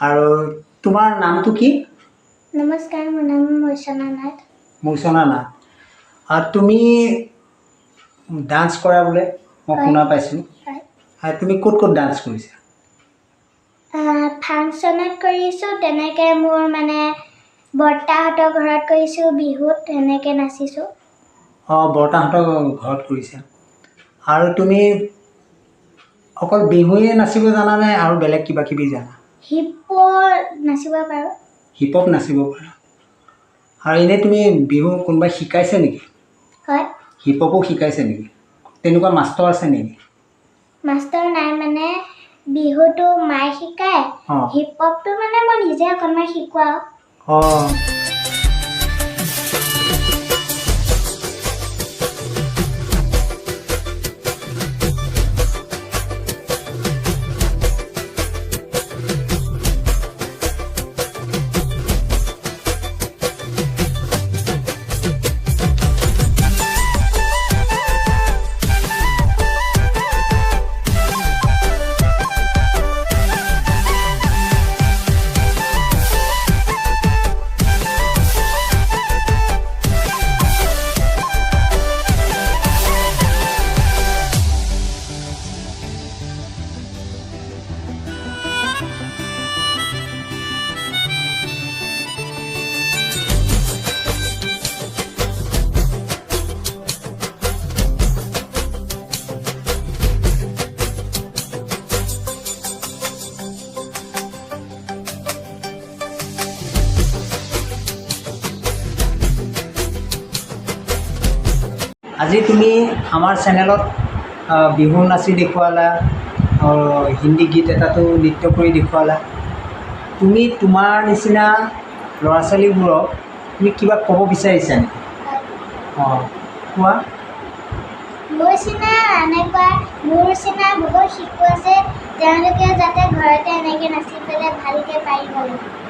আৰু তোমাৰ নামটো কি? নমস্কাৰ, মোৰ নাম মূৰ্ছনা নাথ। মূৰ্ছনা নাথ। আৰু তুমি ডান্স কৰা বোলে মই শুনা পাইছোঁ। আৰু তুমি ক'ত ক'ত ডান্স কৰিছা? ফাংচনত কৰিছোঁ, তেনেকৈ মোৰ মানে বৰ্তাহঁতৰ ঘৰত কৰিছোঁ, বিহুত তেনেকৈ নাচিছোঁ। বৰ্তাহঁতৰ ঘৰত কৰিছা। আৰু তুমি অকল বিহুৱে নাচিব জানানে আৰু বেলেগ কিবা কিবি জানা? হিপ নাচিব পাৰোঁ। হিপ হপ নাচিব পাৰা। আৰু এনেই তুমি বিহু কোনোবাই শিকাইছে নেকি? হয়। হিপ হপো শিকাইছে নেকি? তেনেকুৱা মাষ্টৰ আছে নেকি? মাষ্টৰ নাই, মানে বিহুটো মায়ে শিকায়, হিপ হপটো মানে মই নিজে অকণমান শিকোৱাওঁ। আজি তুমি আমাৰ চেনেলত বিহু নাচি দেখুৱালা, হিন্দী গীত এটাতো নৃত্য কৰি দেখুৱালা। তুমি তোমাৰ নিচিনা ল'ৰা ছোৱালীবোৰক তুমি কিবা ক'ব বিচাৰিছা নেকি? কোৱা। মোৰ নিচিনা বহুত শিশু আছে, তেওঁলোকে যাতে ঘৰতে এনেকৈ নাচি পেলাই ভালকৈ পাৰিব লাগে।